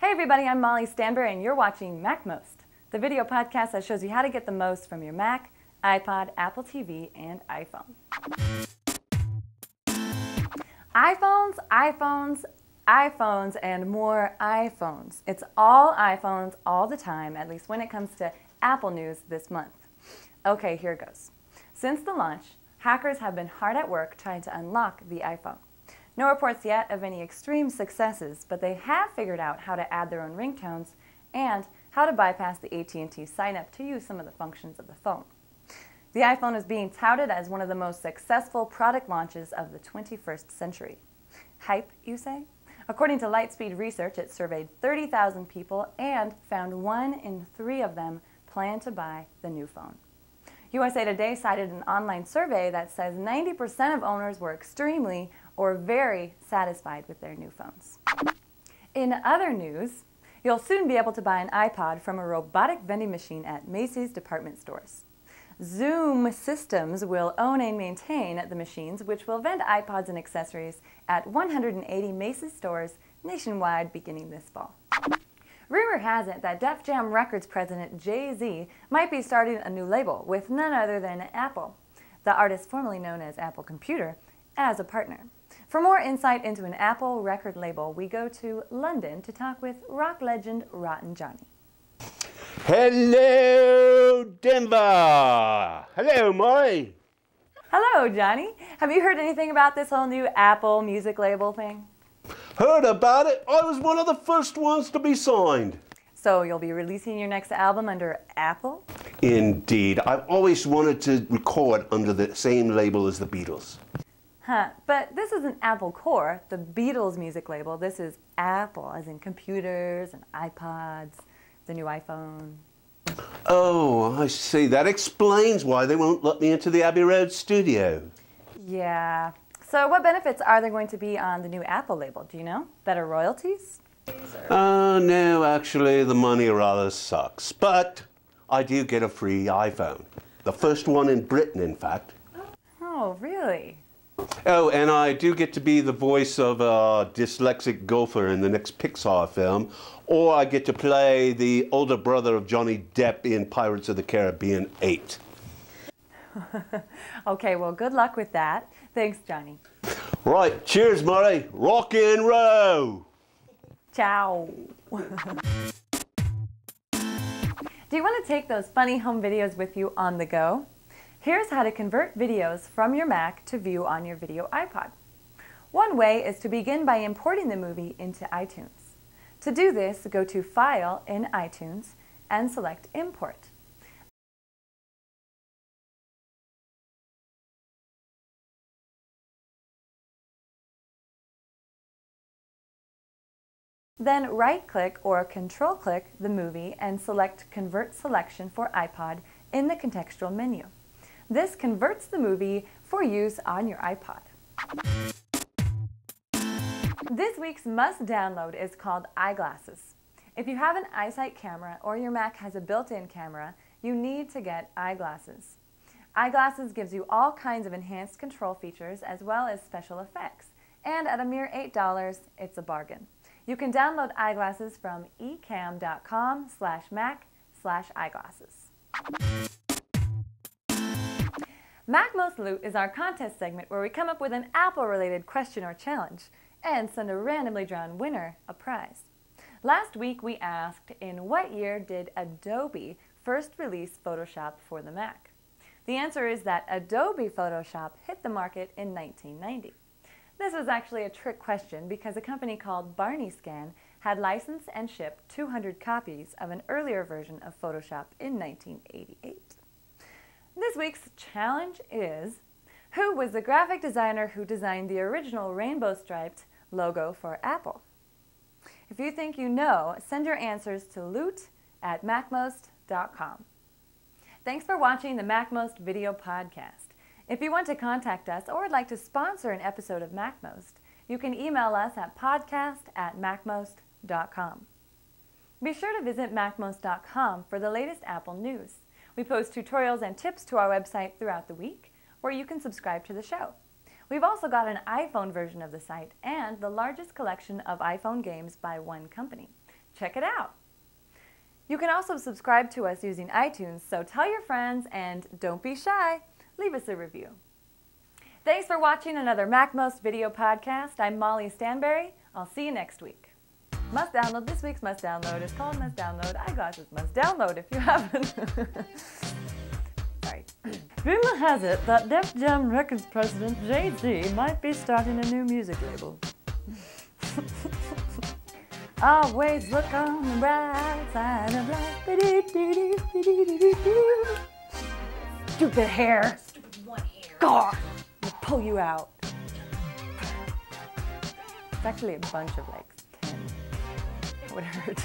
Hey everybody, I'm Molly Stanbury and you're watching MacMost, the video podcast that shows you how to get the most from your Mac, iPod, Apple TV, and iPhone. iPhones, and more iPhones. It's all iPhones all the time, at least when it comes to Apple news this month. Okay, here goes. Since the launch, hackers have been hard at work trying to unlock the iPhone. No reports yet of any extreme successes, but they have figured out how to add their own ringtones and how to bypass the AT&T sign-up to use some of the functions of the phone. The iPhone is being touted as one of the most successful product launches of the 21st century. Hype, you say? According to Lightspeed Research, it surveyed 30,000 people and found 1 in 3 of them plan to buy the new phone. USA Today cited an online survey that says 90% of owners were extremely or very satisfied with their new phones. In other news, you'll soon be able to buy an iPod from a robotic vending machine at Macy's department stores. Zoom Systems will own and maintain the machines, which will vend iPods and accessories at 180 Macy's stores nationwide beginning this fall. Rumor has it that Def Jam Records president Jay-Z might be starting a new label with none other than Apple, the artist formerly known as Apple Computer, as a partner. For more insight into an Apple record label, we go to London to talk with rock legend Rotten Johnny. Hello, Denver! Hello, Molly! Hello, Johnny. Have you heard anything about this whole new Apple music label thing? Heard about it. I was one of the first ones to be signed. So you'll be releasing your next album under Apple? Indeed. I've always wanted to record under the same label as the Beatles. Huh, but this isn't Apple Core, the Beatles music label. This is Apple, as in computers and iPods, the new iPhone. Oh, I see. That explains why they won't let me into the Abbey Road studio. Yeah. So what benefits are there going to be on the new Apple label? Do you know? Better royalties? Oh, no, actually, the money rather sucks. But I do get a free iPhone. The first one in Britain, in fact. Oh, really? Oh, and I do get to be the voice of a dyslexic golfer in the next Pixar film, or I get to play the older brother of Johnny Depp in Pirates of the Caribbean 8. Okay, well, good luck with that. Thanks, Johnny. Right, cheers, Murray. Rock and roll. Ciao. Do you want to take those funny home videos with you on the go? Here's how to convert videos from your Mac to view on your video iPod. One way is to begin by importing the movie into iTunes. To do this, go to File in iTunes and select Import. Then right-click or control-click the movie and select Convert Selection for iPod in the contextual menu. This converts the movie for use on your iPod. This week's must-download is called Eyeglasses. If you have an eyesight camera or your Mac has a built-in camera, you need to get Eyeglasses. Eyeglasses gives you all kinds of enhanced control features as well as special effects, and at a mere $8, it's a bargain. You can download Eyeglasses from eCam.com/Mac/eyeglasses. MacMost Loot is our contest segment where we come up with an Apple-related question or challenge and send a randomly drawn winner a prize. Last week we asked, in what year did Adobe first release Photoshop for the Mac? The answer is that Adobe Photoshop hit the market in 1990. This was actually a trick question because a company called Barney Scan had licensed and shipped 200 copies of an earlier version of Photoshop in 1988. This week's challenge is, who was the graphic designer who designed the original rainbow-striped logo for Apple? If you think you know, send your answers to loot@macmost.com. Thanks for watching the MacMost Video Podcast. If you want to contact us or would like to sponsor an episode of MacMost, you can email us at podcast@macmost.com. Be sure to visit macmost.com for the latest Apple news. We post tutorials and tips to our website throughout the week, where you can subscribe to the show. We've also got an iPhone version of the site and the largest collection of iPhone games by one company. Check it out. You can also subscribe to us using iTunes, so tell your friends and don't be shy. Leave us a review. Thanks for watching another MacMost video podcast. I'm Molly Stanberry. I'll see you next week. Must download. This week's must download is called Must Download. Eyeglasses must download if you haven't. Sorry. Rumor has it that Def Jam Records president Jay-Z might be starting a new music label. Always look on the bright side of life. Stupid hair. Stupid one hair. God, I'll pull you out. It's actually a bunch of like 10. It would hurt.